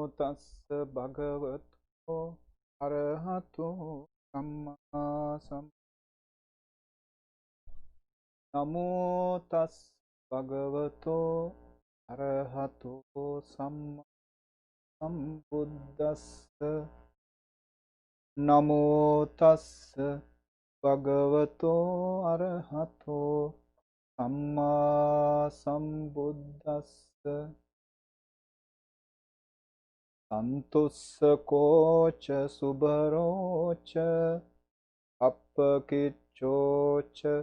tassa bhagavato arahato samma sam. Namo tassa bhagavato arahato samma sambuddhassa. Namo tassa bhagavato arahato samma sambuddhassa. Santussa kocha subharocha appakicchocha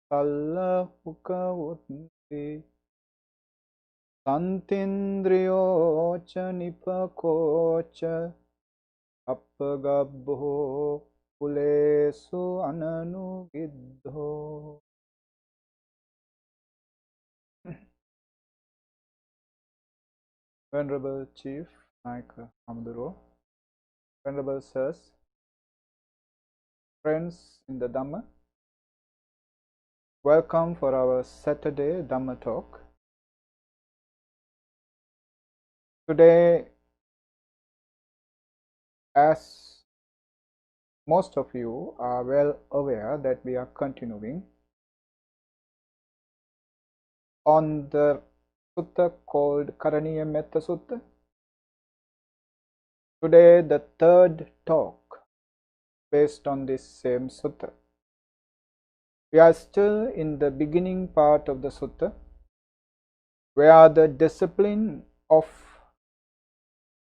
sallahukavutti santindriyocha nipakocha appagabho kulesu ananugiddho. Venerable Chief Naika Hamduro, Venerable Sirs, friends in the Dhamma, welcome for our Saturday Dhamma talk. Today, as most of you are well aware that we are continuing on the sutta called Karaniya Metta Sutta. Today, the third talk based on this same sutta. We are still in the beginning part of the sutta, where the discipline of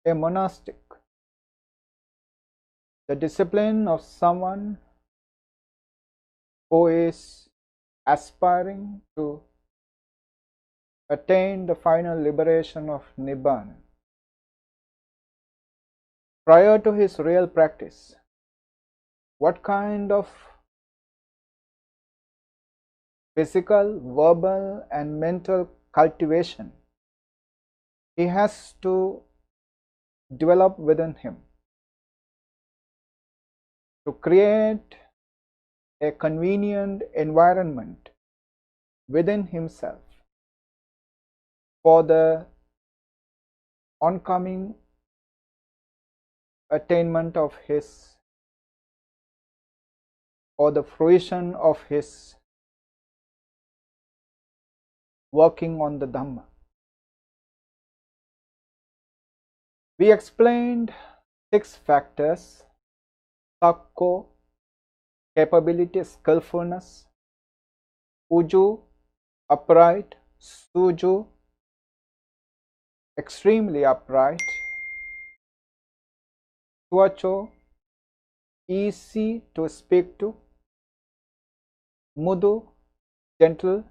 a monastic, the discipline of someone who is aspiring to attain the final liberation of Nibbana. Prior to his real practice, what kind of physical, verbal and mental cultivation he has to develop within him to create a convenient environment within himself for the oncoming attainment of his, or the fruition of his working on the Dhamma. We explained 6 factors: sakko, capability, skillfulness; uju, upright; suju, extremely upright; swacho, easy to speak to; mudu, gentle;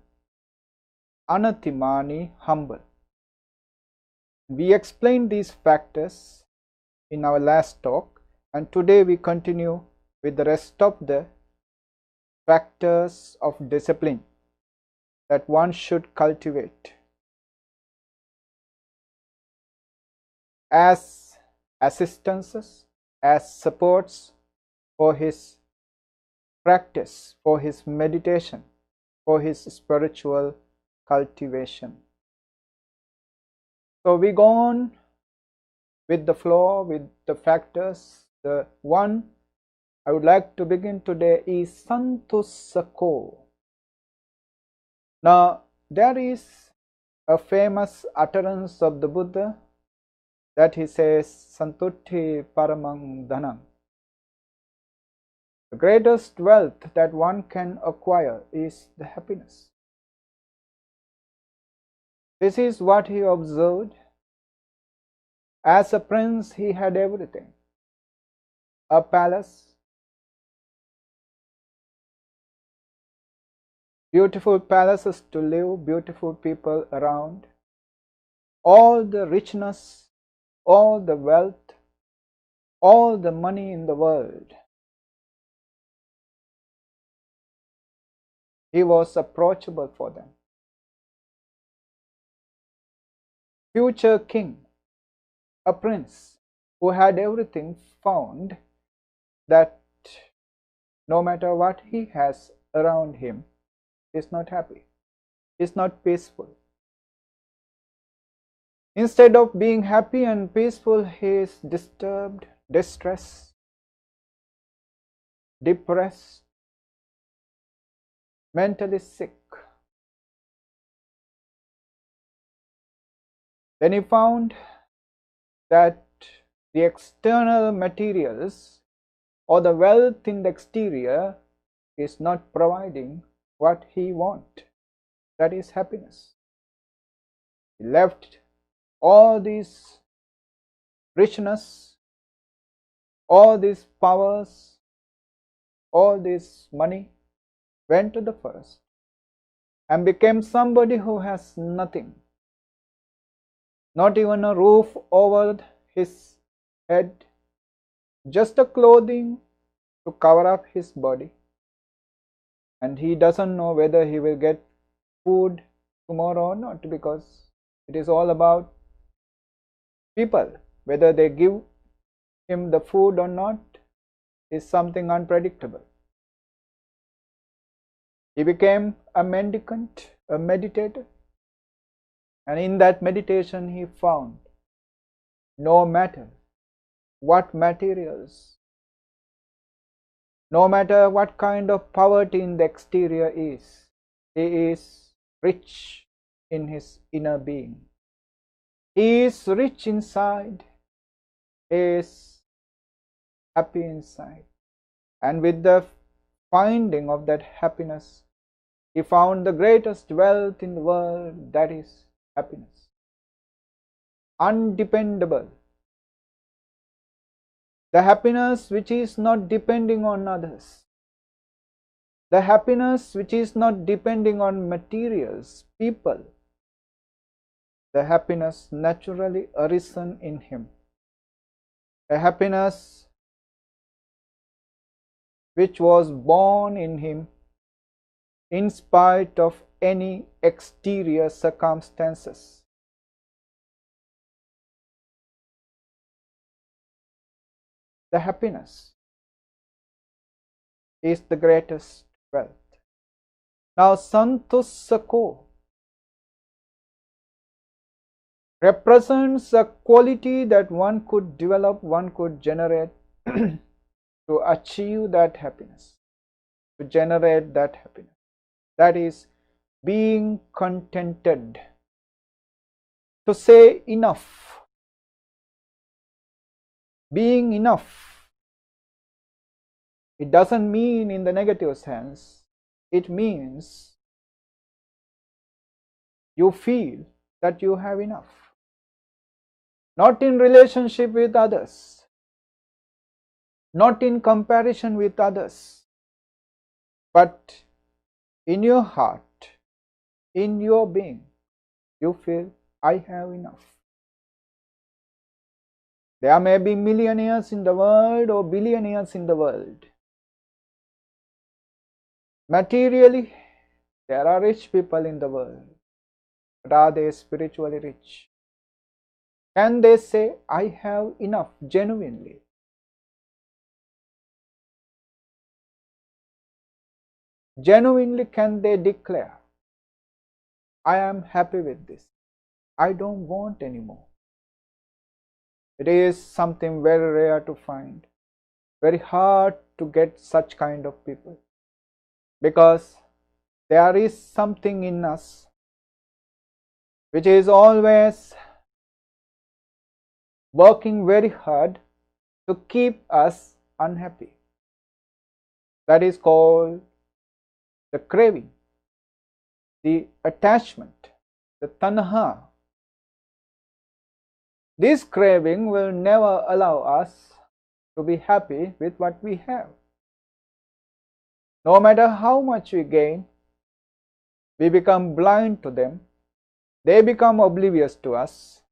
anatimani, humble. We explained these factors in our last talk, and today we continue with the rest of the factors of discipline that one should cultivate as assistances, as supports for his practice, for his meditation, for his spiritual cultivation. So we go on with the flow, with the factors. The one I would like to begin today is santussako. Now, there is a famous utterance of the Buddha that he says, santutti paramang dhanam. The greatest wealth that one can acquire is the happiness. This is what he observed. As a prince, he had everything: a palace, beautiful palaces to live, beautiful people around, all the richness, all the wealth, all the money in the world. He was approachable for them. Future king, a prince who had everything, found that no matter what he has around him, he is not happy, he is not peaceful. Instead of being happy and peaceful, he is disturbed, distressed, depressed, mentally sick. Then he found that the external materials or the wealth in the exterior is not providing what he wants, that is happiness. He left all this richness, all these powers, all this money, went to the forest and became somebody who has nothing, not even a roof over his head, just a clothing to cover up his body, and he doesn't know whether he will get food tomorrow or not, because it is all about people. Whether they give him the food or not is something unpredictable. He became a mendicant, a meditator, and in that meditation he found no matter what materials, no matter what kind of poverty in the exterior is, he is rich in his inner being. He is rich inside, he is happy inside. And with the finding of that happiness, he found the greatest wealth in the world, that is happiness. Undependable. The happiness which is not depending on others. The happiness which is not depending on materials, people. The happiness naturally arisen in him. A happiness which was born in him in spite of any exterior circumstances. The happiness is the greatest wealth. Now, Santussako represents a quality that one could develop, one could generate to achieve that happiness, to generate that happiness. That is being contented, to say enough. Being enough, it doesn't mean in the negative sense. It means you feel that you have enough. Not in relationship with others, not in comparison with others, but in your heart, in your being, you feel, I have enough. There may be millionaires in the world or billionaires in the world. Materially, there are rich people in the world, but are they spiritually rich? Can they say, I have enough genuinely? Genuinely, can they declare, I am happy with this, I don't want any more? It is something very rare to find, very hard to get such kind of people, because there is something in us which is always working very hard to keep us unhappy. That is called the craving, the attachment, the tanha. This craving will never allow us to be happy with what we have. No matter how much we gain, we become blind to them, they become oblivious to us,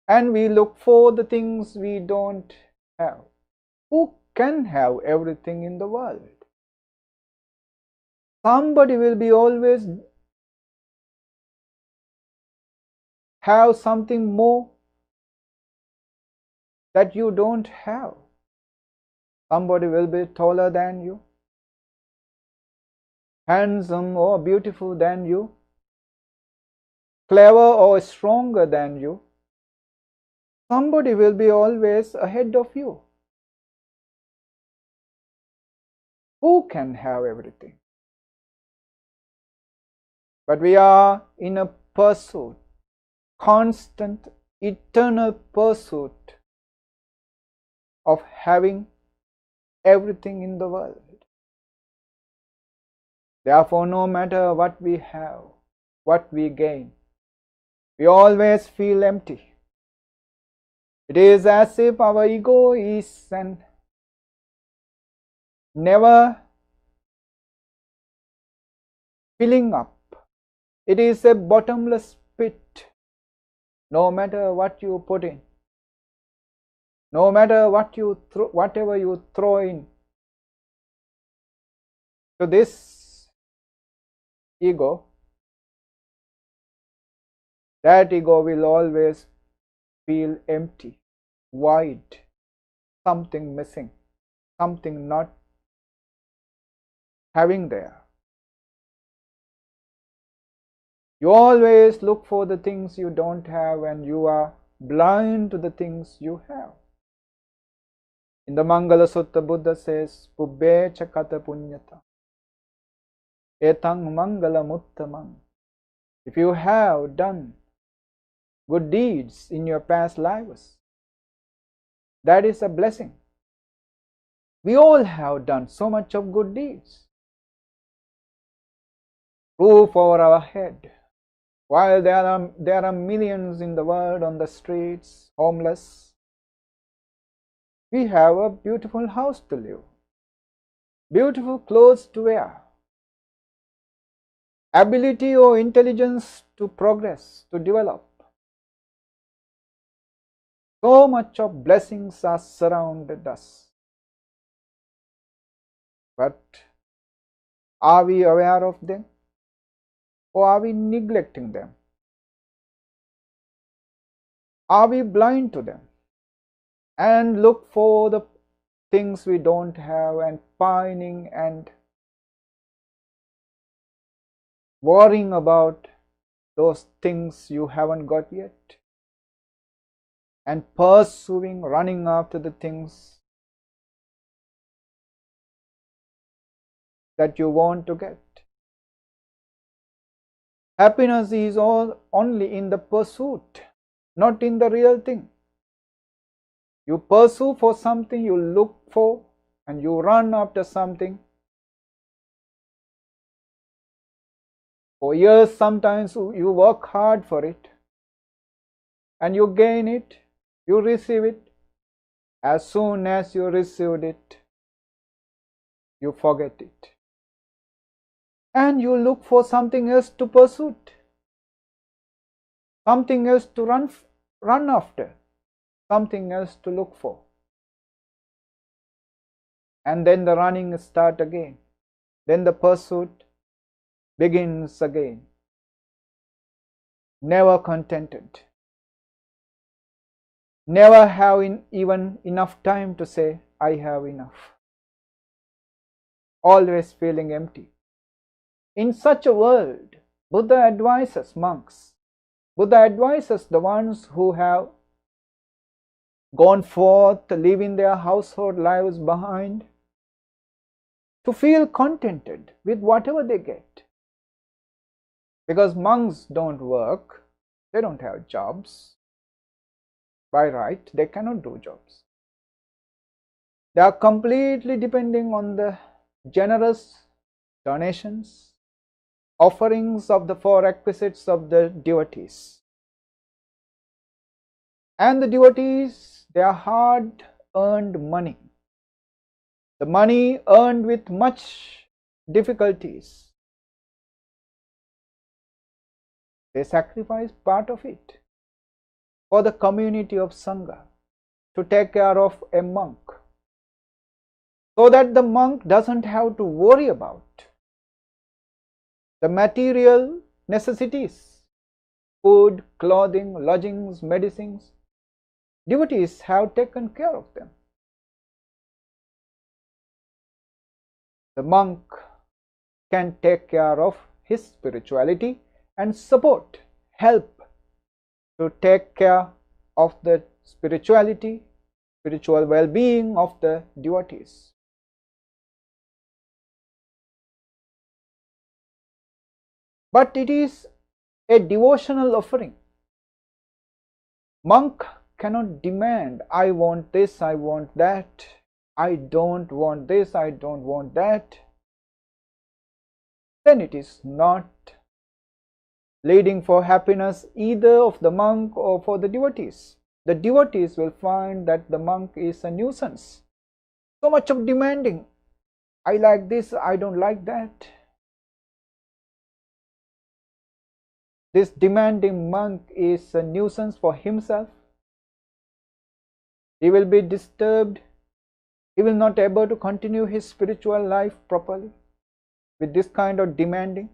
and we look for the things we don't have. Who can have everything in the world? Somebody will be always have something more that you don't have. Somebody will be taller than you, handsome or beautiful than you, clever or stronger than you. Somebody will be always ahead of you. Who can have everything? But we are in a pursuit, constant, eternal pursuit of having everything in the world. Therefore, no matter what we have, what we gain, we always feel empty. It is as if our ego is an never filling up. It is a bottomless pit. No matter what you put in, no matter whatever you throw in to this ego, that ego will always feel empty, void, something missing, something not having there. You always look for the things you don't have, and you are blind to the things you have. In the Mangala Sutta, Buddha says, Pubbhe chakata punyata etang mangala muttamang. If you have done good deeds in your past lives, that is a blessing. We all have done so much of good deeds. Roof over our head. While there are millions in the world on the streets, homeless, we have a beautiful house to live, beautiful clothes to wear, ability or intelligence to progress, to develop. So much of blessings are surrounded us. But are we aware of them? Or are we neglecting them? Are we blind to them and look for the things we don't have and pining and worrying about those things you haven't got yet, and pursuing, running after the things that you want to get? Happiness is only in the pursuit, not in the real thing. You pursue for something, you look for, and you run after something. For years, sometimes you work hard for it, and you gain it, you receive it. As soon as you received it, you forget it. And you look for something else to pursue, something else to run after, something else to look for. And then the running starts again. Then the pursuit begins again. Never contented. Never having even enough time to say, I have enough. Always feeling empty. In such a world, Buddha advises monks, Buddha advises the ones who have gone forth, leaving their household lives behind, to feel contented with whatever they get. Because monks don't work, they don't have jobs. By right, they cannot do jobs. They are completely depending on the generous donations, offerings of the four requisites of the devotees. And the devotees, their hard-earned money, the money earned with much difficulties, they sacrifice part of it for the community of Sangha, to take care of a monk, so that the monk doesn't have to worry about the material necessities, food, clothing, lodgings, medicines. Devotees have taken care of them. The monk can take care of his spirituality and support, help to take care of the spirituality, spiritual well-being of the devotees. But it is a devotional offering. Monk cannot demand, I want this, I want that, I don't want this, I don't want that. Then it is not leading for happiness either of the monk or for the devotees. The devotees will find that the monk is a nuisance. So much of demanding. I like this, I don't like that. This demanding monk is a nuisance for himself. He will be disturbed. He will not be able to continue his spiritual life properly with this kind of demanding.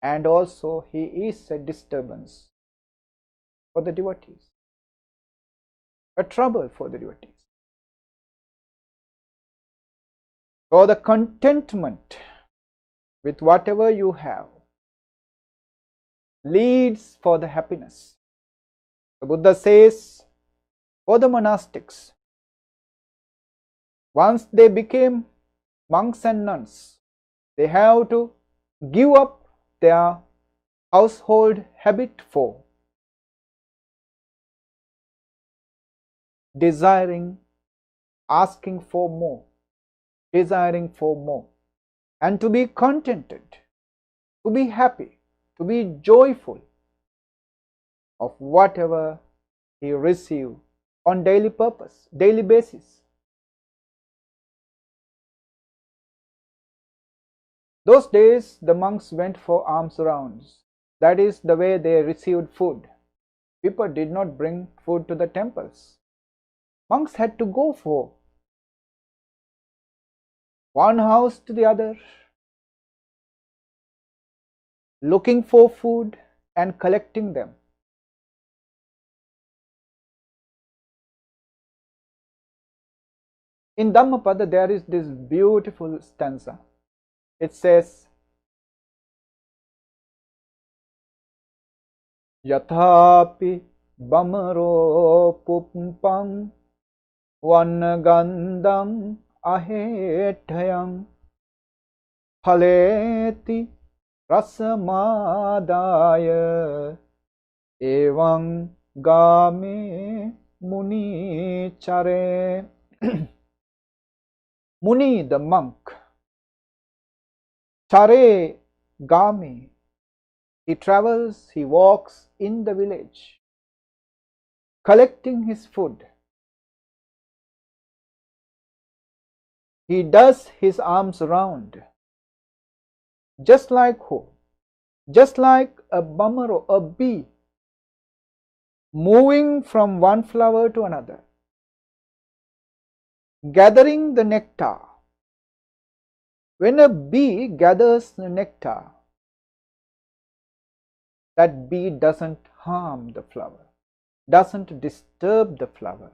And also he is a disturbance for the devotees, a trouble for the devotees. So the contentment with whatever you have leads for the happiness. The Buddha says for the monastics, once they became monks and nuns, they have to give up their household habit for desiring, asking for more, desiring for more, and to be contented, to be happy, to be joyful of whatever he receives on daily basis. Those days the monks went for alms rounds. That is the way they received food. People did not bring food to the temples. Monks had to go for one house to the other, looking for food and collecting them. In Dhammapada there is this beautiful stanza. It says, Yathapi bamaro pumpam vannagandam ahetayam phaleti rasamadaya evam game muni chare. Muni, the monk, chare, game, he travels, he walks in the village, collecting his food. He does his alms round, just like who? Just like a bamaro, a bee, moving from one flower to another, gathering the nectar. When a bee gathers the nectar, that bee doesn't harm the flower, doesn't disturb the flower,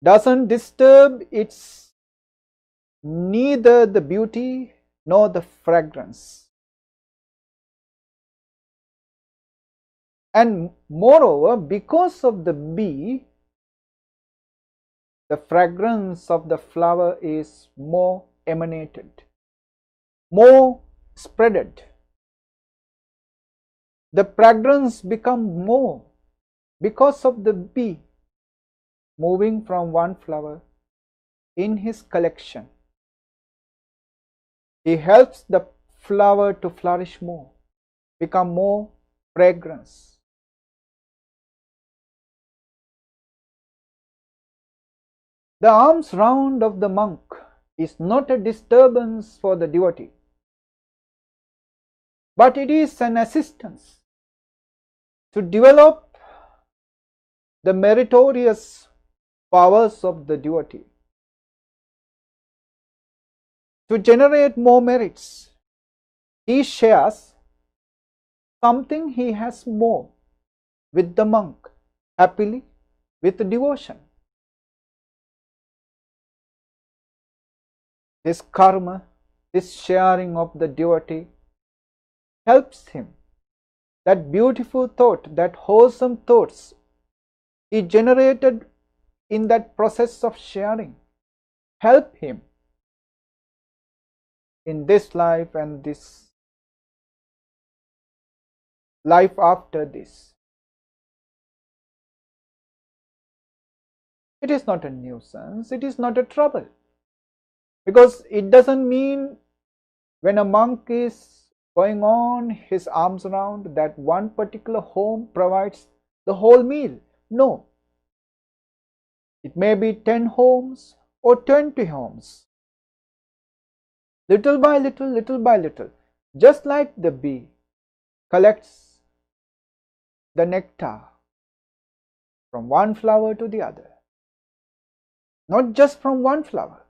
doesn't disturb its neither the beauty nor the fragrance. And moreover, because of the bee, the fragrance of the flower is more emanated, more spreaded. The fragrance becomes more because of the bee moving from one flower in his collection. He helps the flower to flourish more, become more fragrance. The alms round of the monk is not a disturbance for the devotee, but it is an assistance to develop the meritorious powers of the devotee, to generate more merits. He shares something he has more with the monk, happily, with devotion. This karma, this sharing of the devotee helps him that beautiful thought, that wholesome thoughts he generated in that process of sharing, help him in this life and this life after this. It is not a nuisance, it is not a trouble, because it doesn't mean when a monk is going on his arms around that one particular home provides the whole meal. No. It may be 10 homes or 20 homes. Little by little, just like the bee collects the nectar from one flower to the other. Not just from one flower.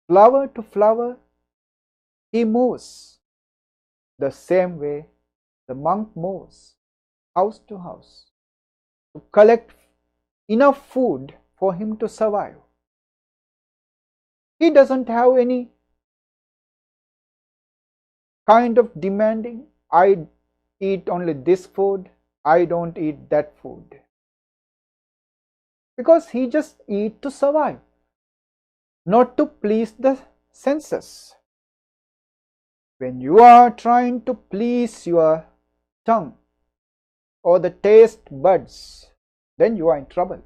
Flower to flower, he moves. The same way the monk moves house to house to collect enough food for him to survive. He doesn't have any kind of demanding, I eat only this food, I don't eat that food. Because he just eats to survive, not to please the senses. When you are trying to please your tongue or the taste buds, then you are in trouble.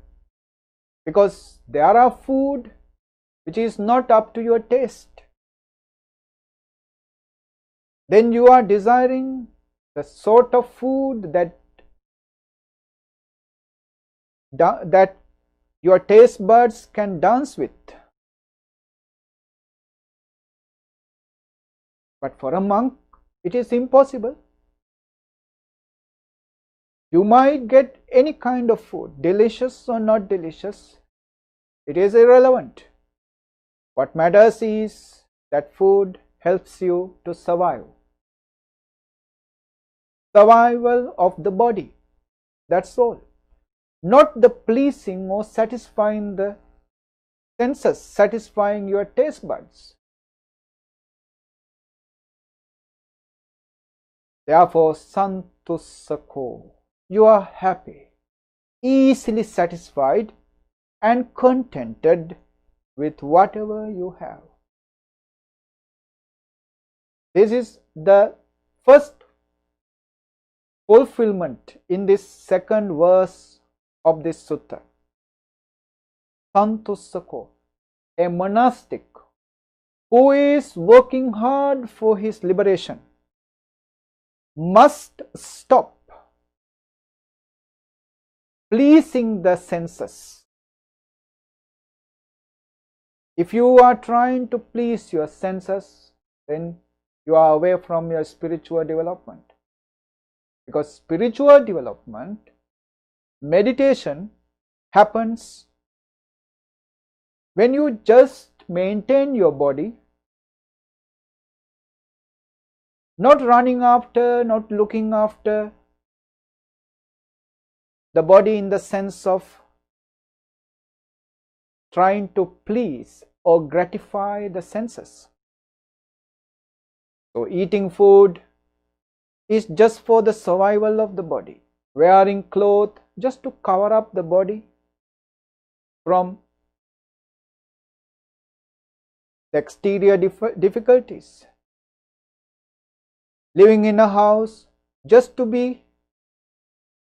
Because there are food which is not up to your taste. Then you are desiring the sort of food that your taste buds can dance with. But for a monk, it is impossible. You might get any kind of food, delicious or not delicious, it is irrelevant. What matters is that food helps you to survive. Survival of the body, that's all. Not the pleasing or satisfying the senses, satisfying your taste buds. Therefore, santussako, you are happy, easily satisfied and contented with whatever you have. This is the first fulfillment in this second verse of this sutta. Santussako, a monastic who is working hard for his liberation, must stop pleasing the senses. If you are trying to please your senses, then you are away from your spiritual development. Because spiritual development, meditation happens when you just maintain your body, not running after, not looking after the body in the sense of trying to please or gratify the senses. So eating food is just for the survival of the body. Wearing clothes just to cover up the body from the exterior difficulties. Living in a house just to be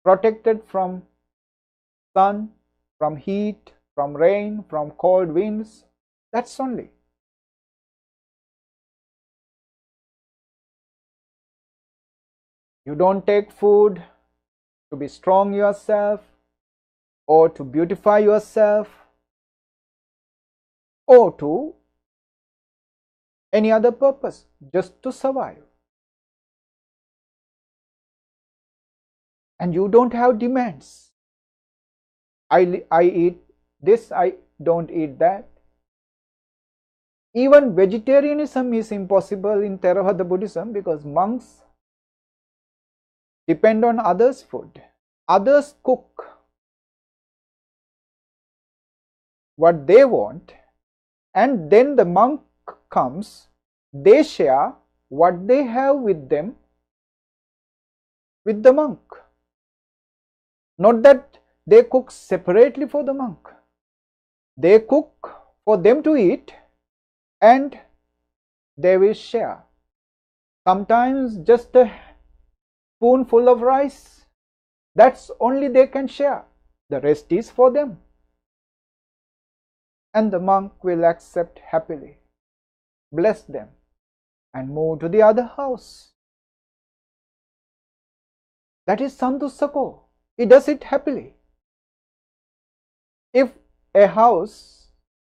protected from sun, from heat, from rain, from cold winds. That's only. You don't take food to be strong yourself or to beautify yourself or to any other purpose, just to survive. And you don't have demands. I eat this, I don't eat that. Even vegetarianism is impossible in Theravada Buddhism because monks depend on others' food. Others cook what they want, and then the monk comes, they share what they have with them, with the monk. Not that they cook separately for the monk. They cook for them to eat and they will share. Sometimes just a spoonful of rice, that's only they can share. The rest is for them. And the monk will accept happily, bless them, and move to the other house. That is santussako. He does it happily. If a house,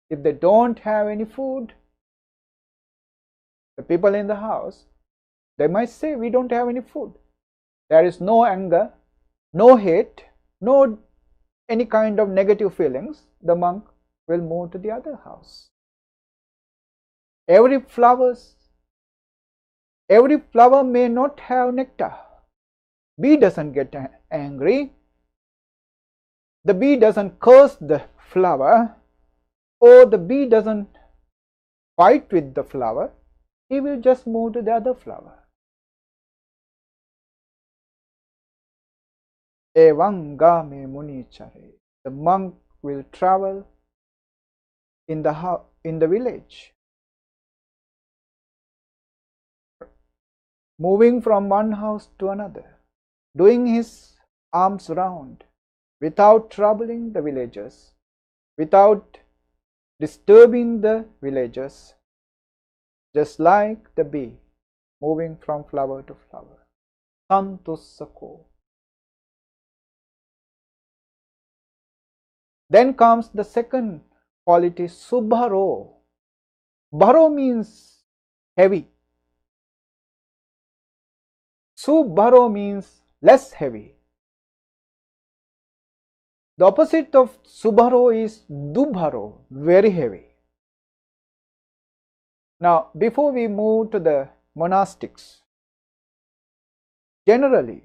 if they don't have any food, the people in the house, they might say, we don't have any food. There is no anger, no hate, no any kind of negative feelings. The monk will move to the other house. Every flower may not have nectar. Bee doesn't get angry. The bee doesn't curse the flower, or the bee doesn't fight with the flower. He will just move to the other flower. Evam game munichare. The monk will travel in the village, moving from one house to another, doing his arms round, without troubling the villagers, without disturbing the villagers, just like the bee moving from flower to flower. Santussako. Then comes the second quality, subharo. Bharo means heavy. Subharo means less heavy. The opposite of subharo is dubharo, very heavy. Now, before we move to the monastics, generally,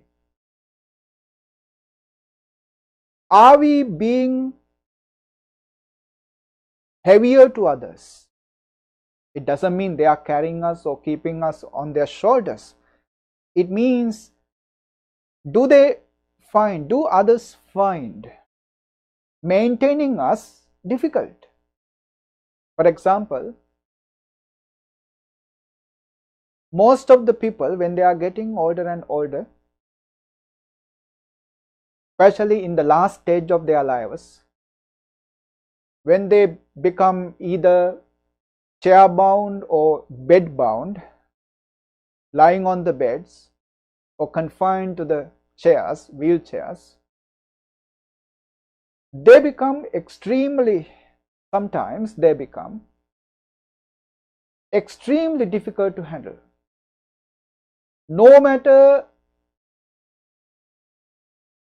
are we being heavier to others? It doesn't mean they are carrying us or keeping us on their shoulders. It means, do others find maintaining us difficult? For example, most of the people, when they are getting older and older, especially in the last stage of their lives, when they become either chair bound or bed bound, lying on the beds or confined to the chairs, wheelchairs, sometimes they become extremely difficult to handle. No matter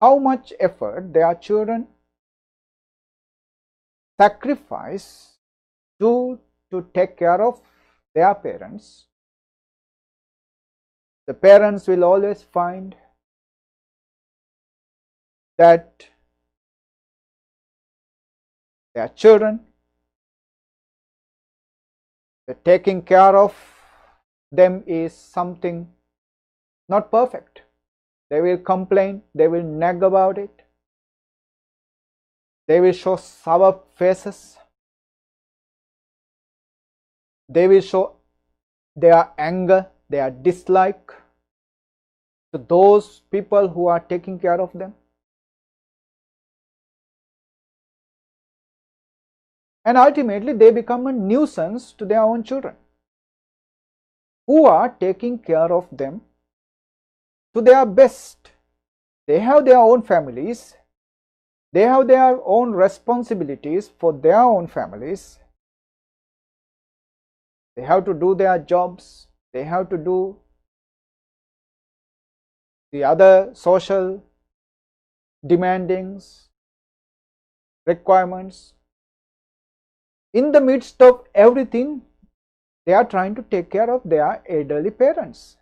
how much effort their children sacrifice to take care of their parents, the parents will always find that their children, taking care of them is something not perfect. They will complain, they will nag about it, they will show sour faces, they will show their anger, their dislike to those people who are taking care of them. And ultimately they become a nuisance to their own children, who are taking care of them to their best. They have their own families, they have their own responsibilities for their own families. They have to do their jobs, they have to do the other social demandings, requirements. In the midst of everything, they are trying to take care of their elderly parents.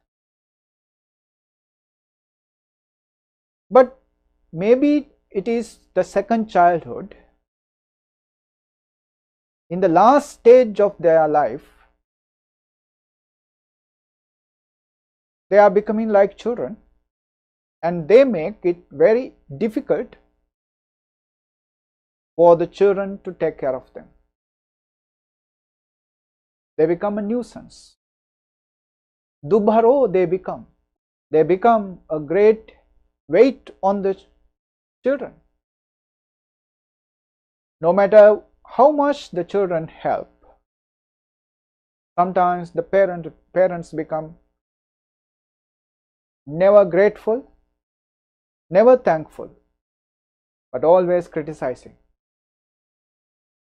But maybe it is the second childhood. In the last stage of their life, they are becoming like children. and they make it very difficult for the children to take care of them. They become a nuisance. Dubharo they become. They become a great weight on the children. No matter how much the children help, sometimes the parents become never grateful, never thankful, but always criticizing.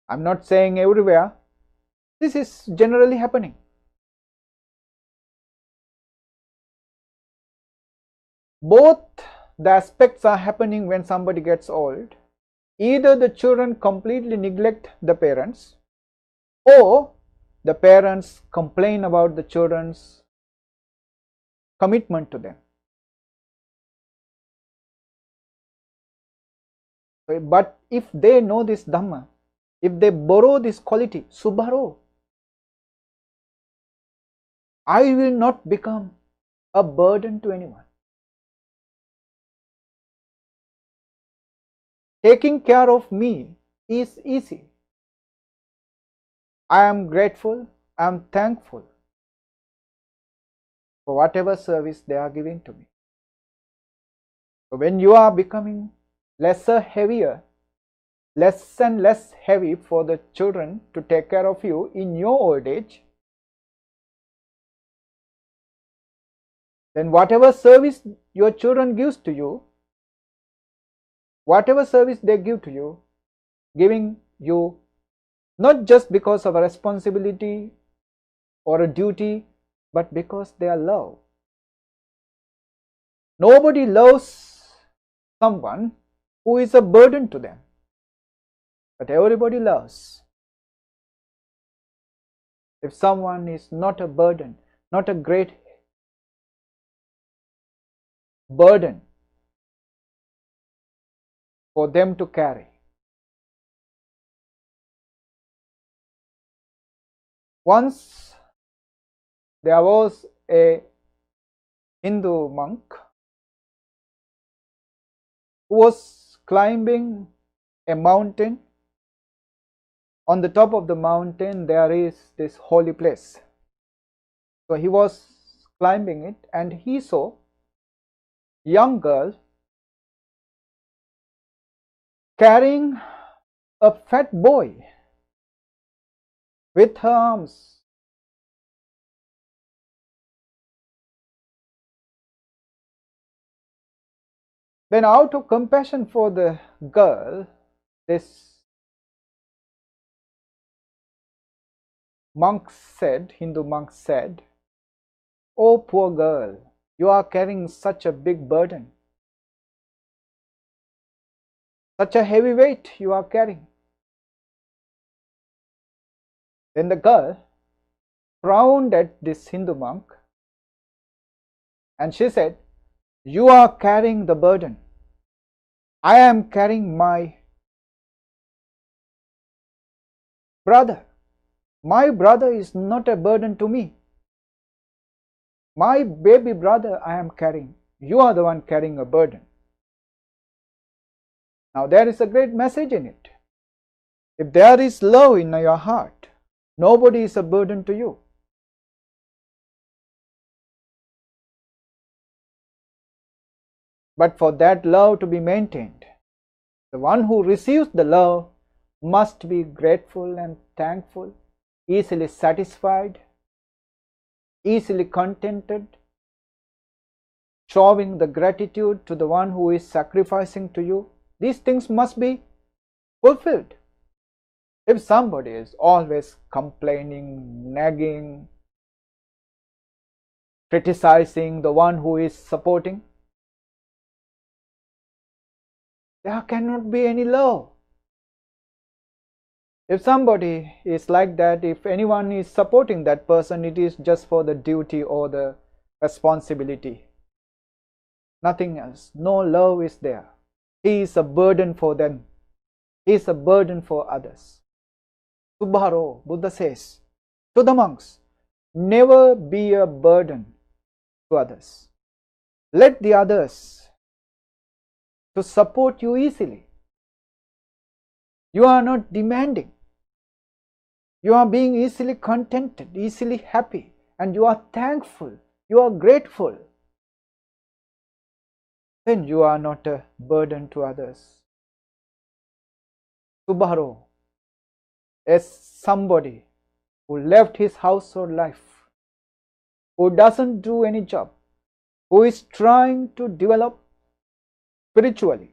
I'm not saying everywhere. This is generally happening. Both the aspects are happening when somebody gets old. Either the children completely neglect the parents, or the parents complain about the children's commitment to them. But if they know this Dhamma, if they borrow this quality, Subharo, I will not become a burden to anyone. Taking care of me is easy. I am grateful, I am thankful for whatever service they are giving to me. So when you are becoming less and less heavy for the children to take care of you in your old age, then whatever service your children gives to you, whatever service they give to you, giving you not just because of a responsibility or a duty, but because they are love. Nobody loves someone who is a burden to them, but everybody loves if someone is not a burden, not a great burden for them to carry. Once there was a Hindu monk who was climbing a mountain. On the top of the mountain there is this holy place. So he was climbing it and he saw a young girl carrying a fat boy with her arms. Then out of compassion for the girl, this Hindu monk said, "Oh poor girl, you are carrying such a big burden. Such a heavy weight you are carrying." Then the girl frowned at this Hindu monk and she said, "You are carrying the burden. I am carrying my brother. My brother is not a burden to me. My baby brother I am carrying. You are the one carrying a burden." Now there is a great message in it. If there is love in your heart, nobody is a burden to you. But for that love to be maintained, the one who receives the love must be grateful and thankful, easily satisfied, easily contented, showing the gratitude to the one who is sacrificing to you. These things must be fulfilled. If somebody is always complaining, nagging, criticizing the one who is supporting, there cannot be any love. If somebody is like that, if anyone is supporting that person, it is just for the duty or the responsibility. Nothing else. No love is there. He is a burden for them. He is a burden for others. Subharo, Buddha says to the monks, never be a burden to others. Let the others to support you easily. You are not demanding. You are being easily contented, easily happy, and you are thankful, you are grateful. Then you are not a burden to others. Subharo is somebody who left his household life, who doesn't do any job, who is trying to develop spiritually.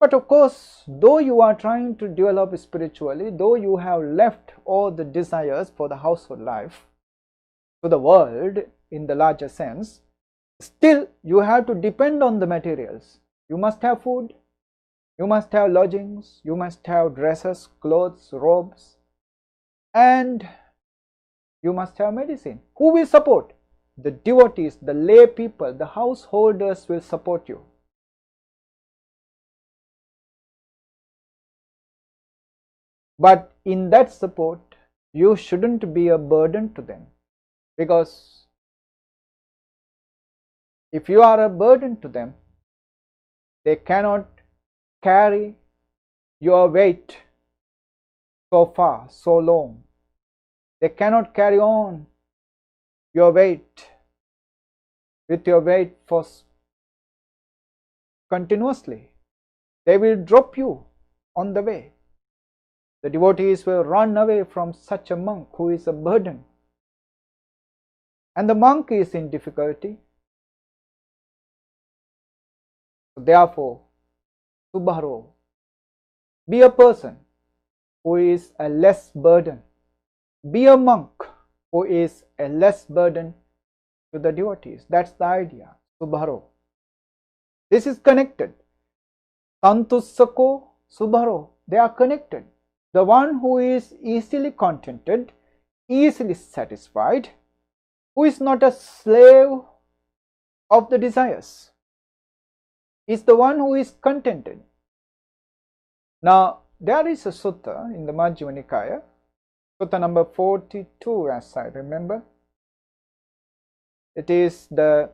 But of course, though you are trying to develop spiritually, though you have left all the desires for the household life to the world in the larger sense, still you have to depend on the materials. You must have food, you must have lodgings, you must have dresses, clothes, robes, and you must have medicine. Who will support? The devotees, the lay people, the householders will support you. But in that support, you shouldn't be a burden to them, because if you are a burden to them, they cannot carry your weight so far, so long. They cannot carry on your weight with your weight for continuously. They will drop you on the way. The devotees will run away from such a monk who is a burden. And the monk is in difficulty. Therefore, Subharo, be a person who is a less burden. Be a monk who is a less burden to the devotees. That's the idea. Subharo. This is connected. Santussako, Subharo. They are connected. The one who is easily contented, easily satisfied, who is not a slave of the desires, is the one who is contented. Now, there is a sutta in the Majjhima Nikaya, sutta number 42 as I remember. It is the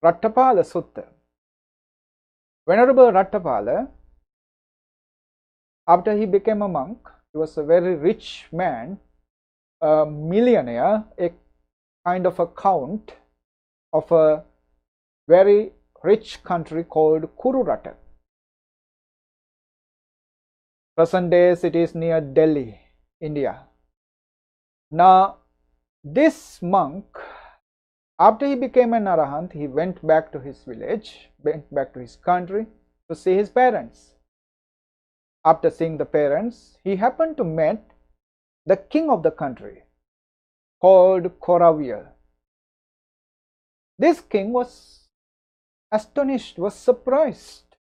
Rattapala Sutta. Venerable Rattapala, after he became a monk, he was a very rich man, a millionaire, a kind of a count of a very rich country called Kururata. Present days it is near Delhi, India. Now, this monk, after he became an Arahant, he went back to his village, went back to his country to see his parents. After seeing the parents, he happened to meet the king of the country called Karaniya. This king was astonished, was surprised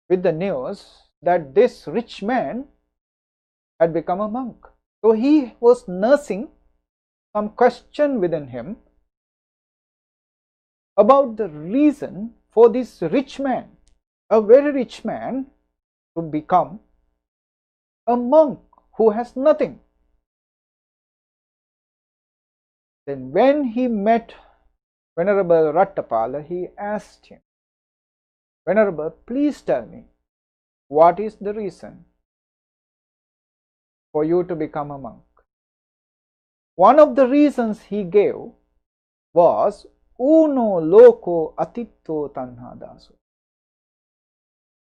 with the news that this rich man had become a monk. So he was nursing some question within him about the reason for this rich man, a very rich man, to become a monk who has nothing. Then when he met Venerable Rattapala, he asked him, Venerable, please tell me, what is the reason for you to become a monk? One of the reasons he gave was Uno loko atitto tanha daso.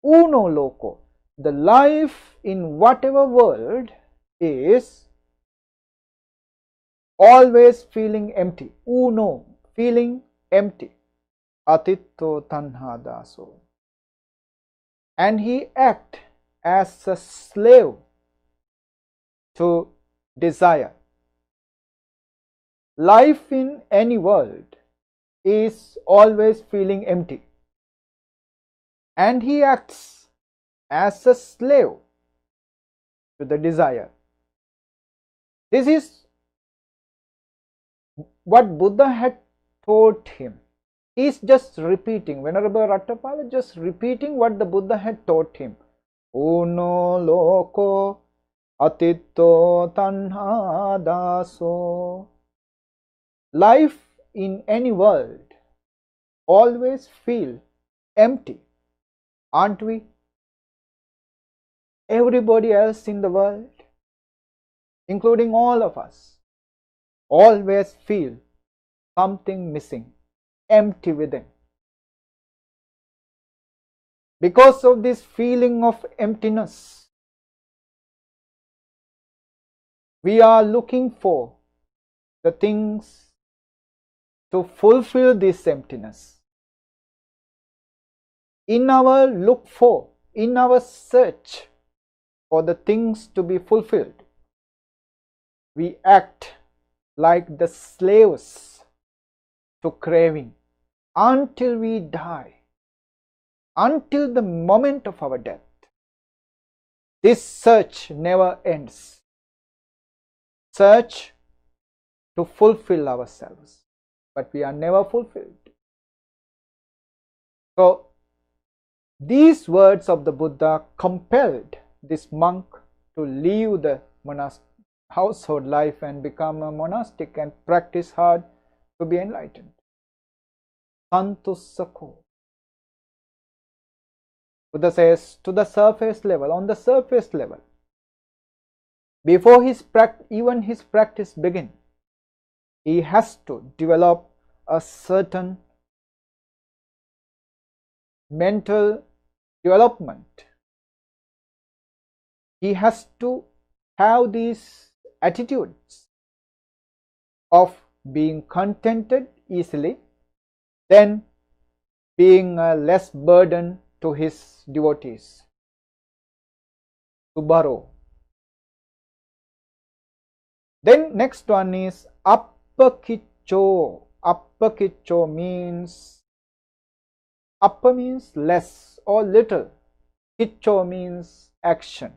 Uno loko. The life in whatever world is always feeling empty. Uno, feeling empty. Atitto tanha daso. And he acts as a slave to desire. Life in any world is always feeling empty. And he acts as a slave to the desire. This is what Buddha had taught him. He is just repeating, Venerable Rattapala just repeating what the Buddha had taught him. Uno loko atitto tanha daso. Life in any world always feel empty, aren't we? Everybody else in the world, including all of us, always feel something missing, empty within. Because of this feeling of emptiness, we are looking for the things to fulfill this emptiness. In our search for the things to be fulfilled, we act like the slaves to craving until we die, until the moment of our death. This search never ends. Search to fulfill ourselves, but we are never fulfilled. So, these words of the Buddha compelled this monk to leave the household life and become a monastic and practice hard to be enlightened. Santussako. Buddha says, to the surface level, on the surface level, before even his practice begins, he has to develop a certain mental development. He has to have these attitudes of being contented easily, then being a less burden to his devotees. Subaro. Then next one is appakiccho. Appakiccho means, appa means less or little. Kiccho means action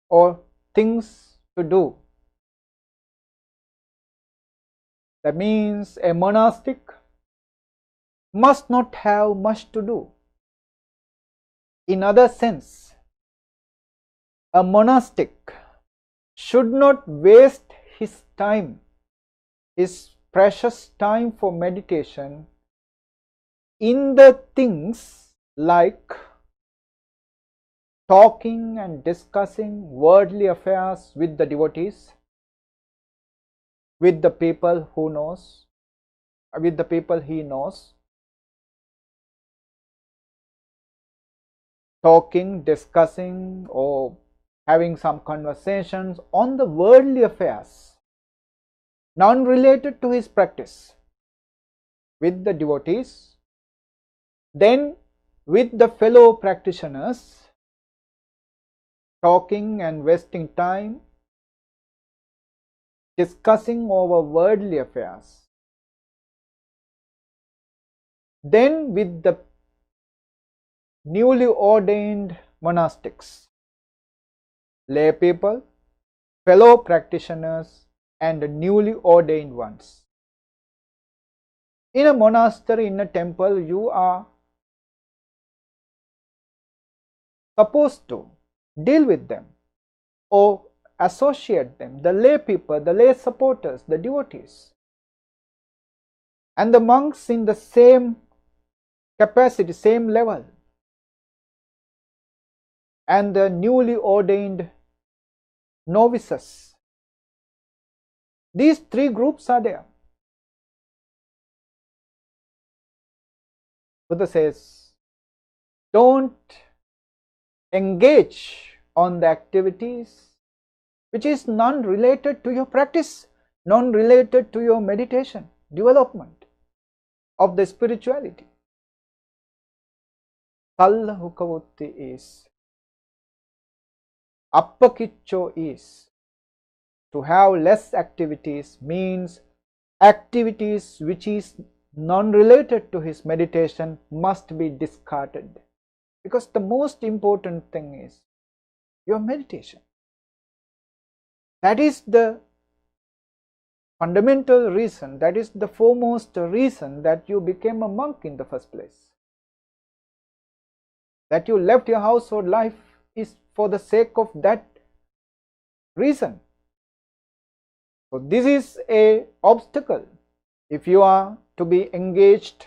or things to do. That means a monastic must not have much to do. In other sense, a monastic should not waste his time, his precious time for meditation, in the things like talking and discussing worldly affairs with the devotees, with the people who knows, with the people he knows. Talking, discussing, or having some conversations on the worldly affairs, non-related to his practice, with the devotees, then with the fellow practitioners, talking and wasting time, discussing over worldly affairs, then with the newly ordained monastics, lay people, fellow practitioners, and the newly ordained ones. In a monastery, in a temple, you are supposed to deal with them or associate them, the lay people, the lay supporters, the devotees, and the monks in the same capacity, same level, and the newly ordained novices. These three groups are there. Buddha says, don't engage on the activities which is non-related to your practice, non-related to your meditation, development of the spirituality. Sallahukavoti is, appakiccho is, to have less activities means activities which is non-related to his meditation must be discarded, because the most important thing is your meditation. That is the fundamental reason, that is the foremost reason that you became a monk in the first place. That you left your household life is for the sake of that reason. So this is a obstacle if you are to be engaged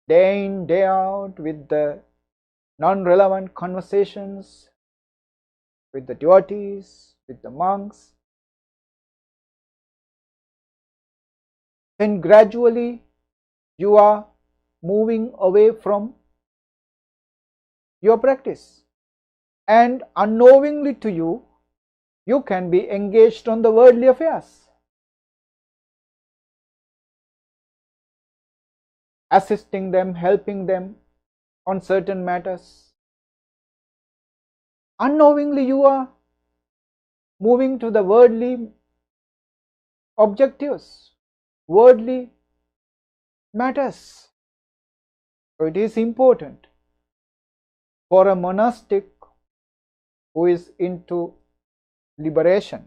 day in, day out with the non-relevant conversations, with the devotees, with the monks, then gradually you are moving away from your practice, and unknowingly to you, you can be engaged on the worldly affairs, assisting them, helping them on certain matters. Unknowingly you are moving to the worldly objectives, worldly matters. So it is important for a monastic who is into liberation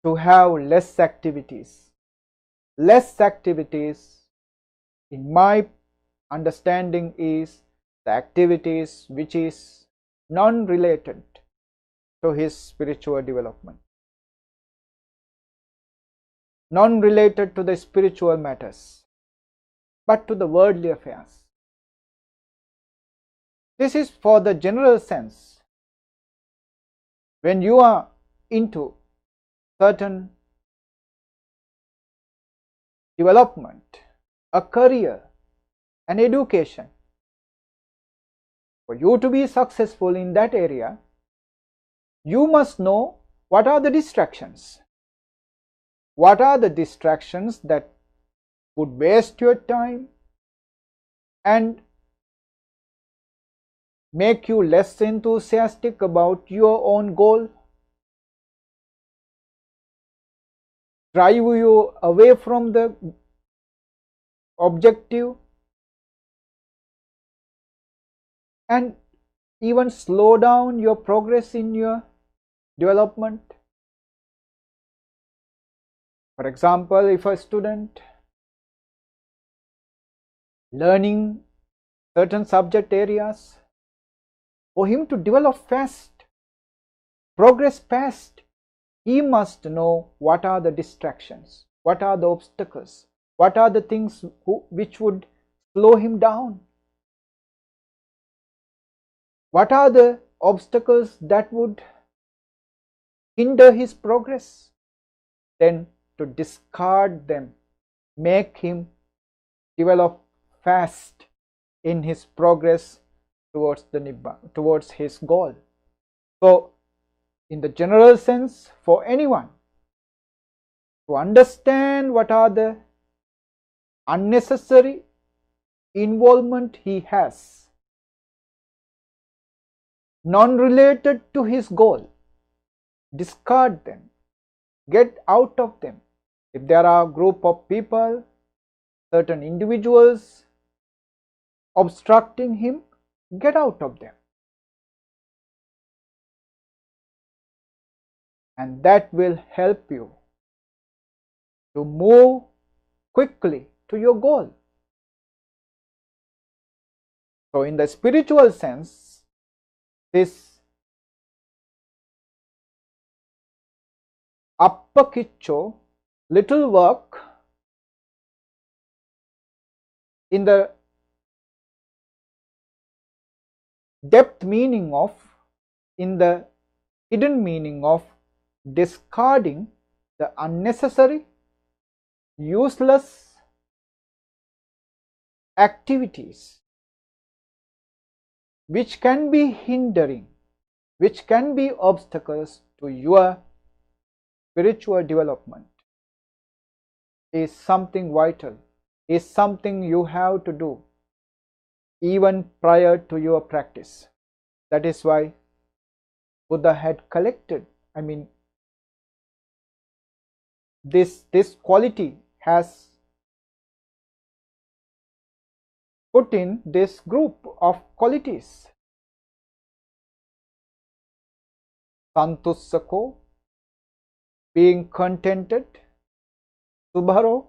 to have less activities. Less activities, in my understanding, is the activities which is non-related to his spiritual development, non-related to the spiritual matters, but to the worldly affairs. This is for the general sense. When you are into certain development, a career, an education, for you to be successful in that area, you must know what are the distractions. What are the distractions that would waste your time and make you less enthusiastic about your own goal, drive you away from the objective, and even slow down your progress in your development. For example, if a student learning certain subject areas, for him to develop fast, progress fast, he must know what are the distractions, what are the obstacles, what are the things which would slow him down, what are the obstacles that would hinder his progress. Then to discard them, make him develop fast in his progress towards the Nibbana, towards his goal. So, in the general sense, for anyone to understand what are the unnecessary involvement he has, non-related to his goal, discard them, get out of them. If there are a group of people, certain individuals obstructing him, get out of them. And that will help you to move quickly to your goal. So in the spiritual sense, this appakicho, little work, in the depth meaning of, in the hidden meaning of discarding the unnecessary, useless activities which can be hindering, which can be obstacles to your spiritual development, is something vital, is something you have to do even prior to your practice. That is why Buddha had collected, this quality has put in this group of qualities. Santussako, being contented; Subharo,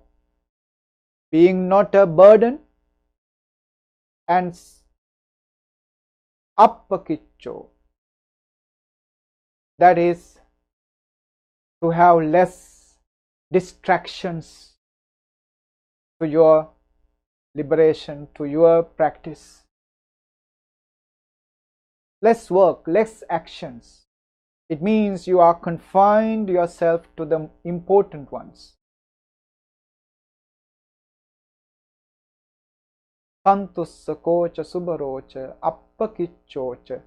being not a burden; and Appakicho, that is to have less distractions to your liberation, to your practice. Less work, less actions. It means you are confined yourself to the important ones. Santussakocha subarocha appakichocha.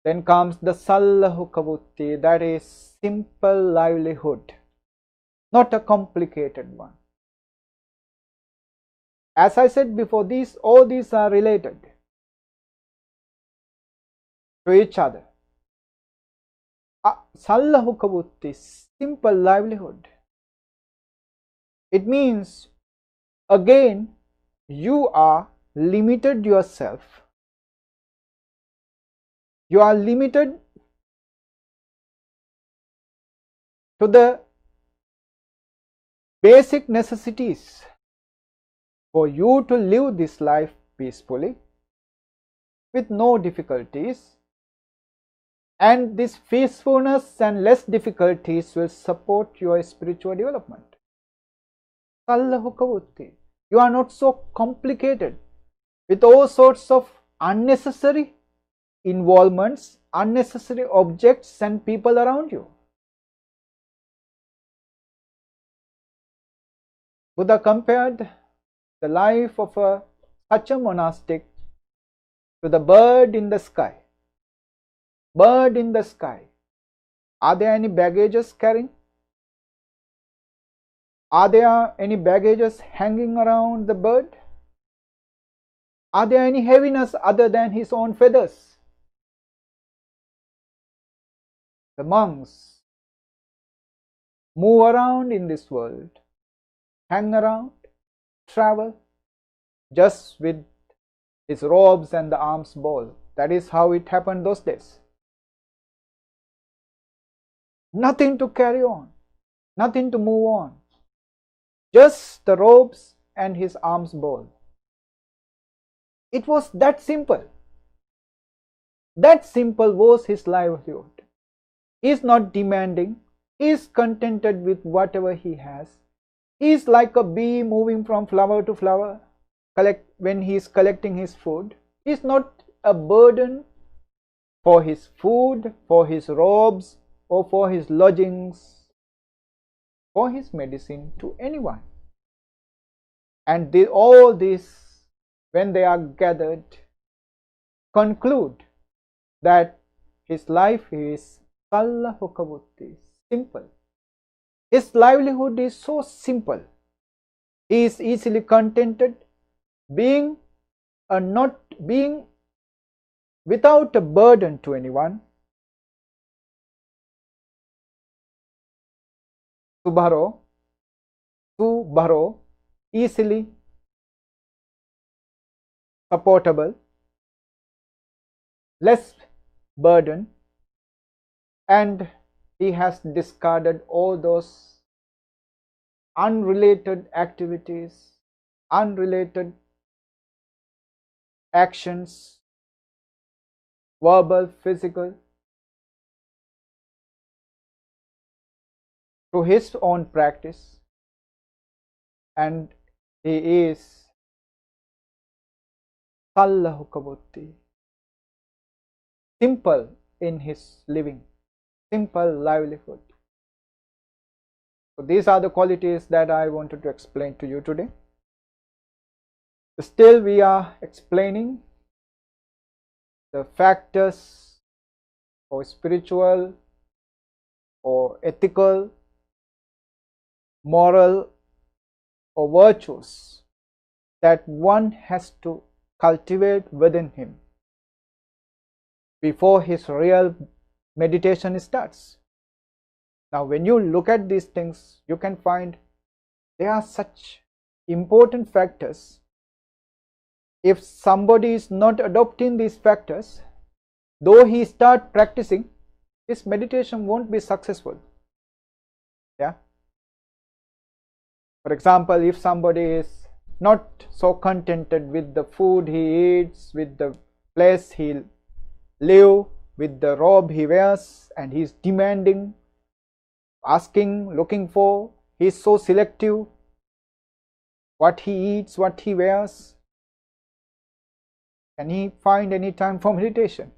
Then comes the sallahukavutti, that is simple livelihood, not a complicated one. As I said before, all these are related to each other. Sallahukavutti, simple livelihood. It means, again, you are limited yourself. You are limited to the basic necessities for you to live this life peacefully with no difficulties, and this peacefulness and less difficulties will support your spiritual development. Sallahukavutti. You are not so complicated with all sorts of unnecessary involvements, unnecessary objects and people around you. Buddha compared the life of such a monastic to the bird in the sky. Bird in the sky. Are there any baggages carrying? Are there any baggages hanging around the bird? Are there any heaviness other than his own feathers? The monks move around in this world, hang around, travel, just with his robes and the alms bowl. That is how it happened those days. Nothing to carry on, nothing to move on, just the robes and his alms bowl. It was that simple. That simple was his livelihood. He is not demanding, he is contented with whatever he has. He is like a bee moving from flower to flower when he is collecting his food. He is not a burden for his food, for his robes, or for his lodgings, for his medicine to anyone. And all this, when they are gathered, conclude that his life is sallahukavutti, simple. His livelihood is so simple. He is easily contented, being without a burden to anyone. Subharo, easily supportable, less burden, and he has discarded all those unrelated activities, unrelated actions, verbal, physical, to his own practice, and he is sallahukavutti, simple in his living, simple livelihood. So these are the qualities that I wanted to explain to you today. Still we are explaining the factors for spiritual or ethical, moral or virtues that one has to cultivate within him before his real meditation starts. Now when you look at these things, you can find they are such important factors. If somebody is not adopting these factors, though he start practicing, his meditation won't be successful. Yeah. For example, if somebody is not so contented with the food he eats, with the place he lives, with the robe he wears, and he is demanding, asking, looking for, He is so selective. What he eats, what he wears. Can he find any time for meditation?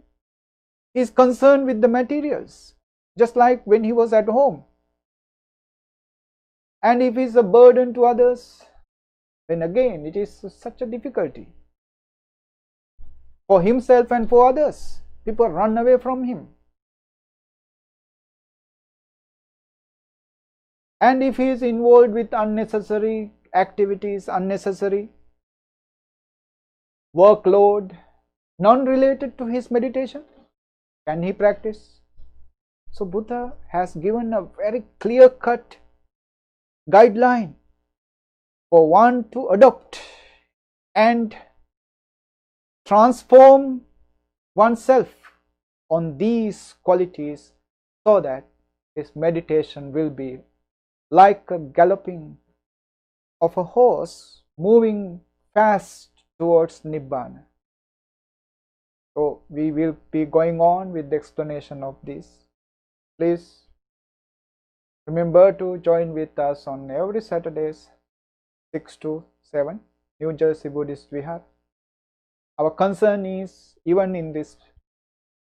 He is concerned with the materials, just like when he was at home. And if he is a burden to others, then again it is such a difficulty. For himself and for others, people run away from him. And if he is involved with unnecessary activities, unnecessary workload, non-related to his meditation, can he practice? So Buddha has given a very clear-cut guideline for one to adopt and transform oneself on these qualities so that his meditation will be like a galloping of a horse moving fast towards Nibbana. So we will be going on with the explanation of this. Please remember to join with us on every Saturdays 6 to 7, New Jersey Buddhist Vihara. Our concern is, even in this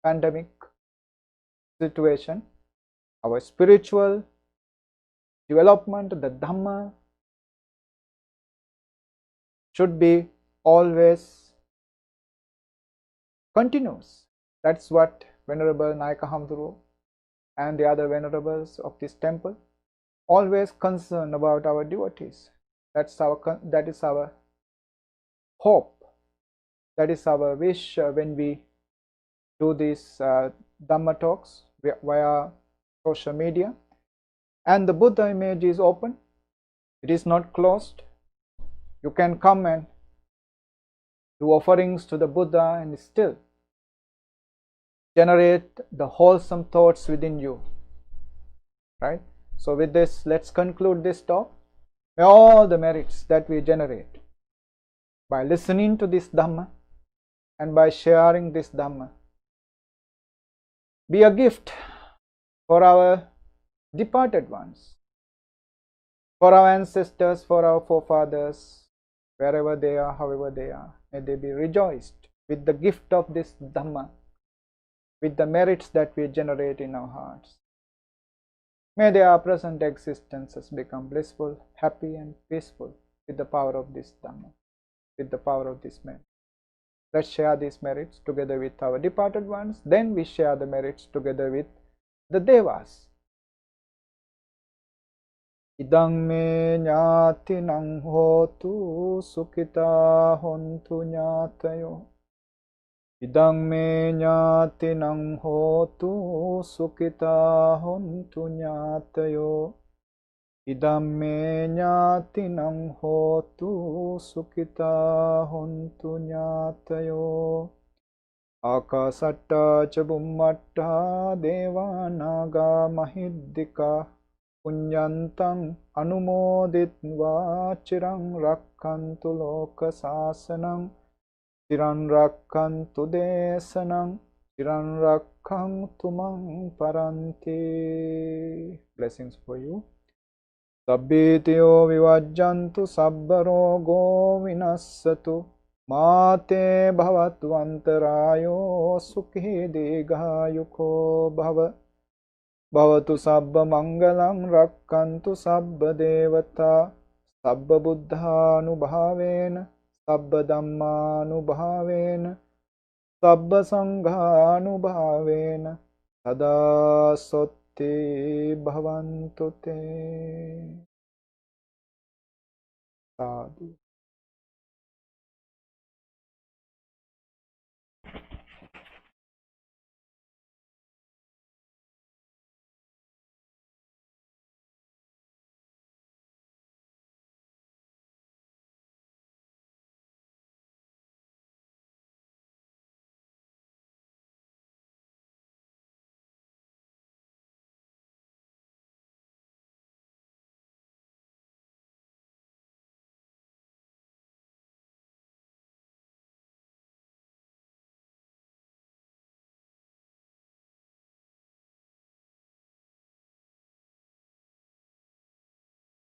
pandemic situation, our spiritual development, the Dhamma, should be always continuous. That's what Venerable Naika Hamduru and the other venerables of this temple always concerned about our devotees. That is our hope. That is our wish when we do these Dhamma talks via social media. And the Buddha image is open. It is not closed. You can come and do offerings to the Buddha and still generate the wholesome thoughts within you. Right? So with this, let's conclude this talk. May all the merits that we generate by listening to this Dhamma and by sharing this Dhamma be a gift for our departed ones, for our ancestors, for our forefathers, wherever they are, however they are. May they be rejoiced with the gift of this Dhamma, with the merits that we generate in our hearts. May their present existences become blissful, happy and peaceful with the power of this Dhamma, with the power of this merit. Let's share these merits together with our departed ones. Then we share the merits together with the Devas. Idang me ñātinang hotu sukhita hontu ñātayo. Idang me ñātinang hotu sukhita hontu ñātayo. Idam me ñātinang hotu sukhita hontu ñātayo. Akasatta ca bummatta devanaga mahiddika punyantang anumoditva chirang rakkantu loka sasanang chiran rakkantu desanang chiran rakkantu mang paranti. Blessings for you. Sabbitiyo vivajjantu sabbarogo vinassatu mate bhavatu antarayo sukhi digayuko bhava bhavatu sabba mangalang rakkantu sabba devata sabba buddhanubhavena sabba dhammanubhavena sabba sanghanubhavena sada sotti bhavantu te. Sadhu.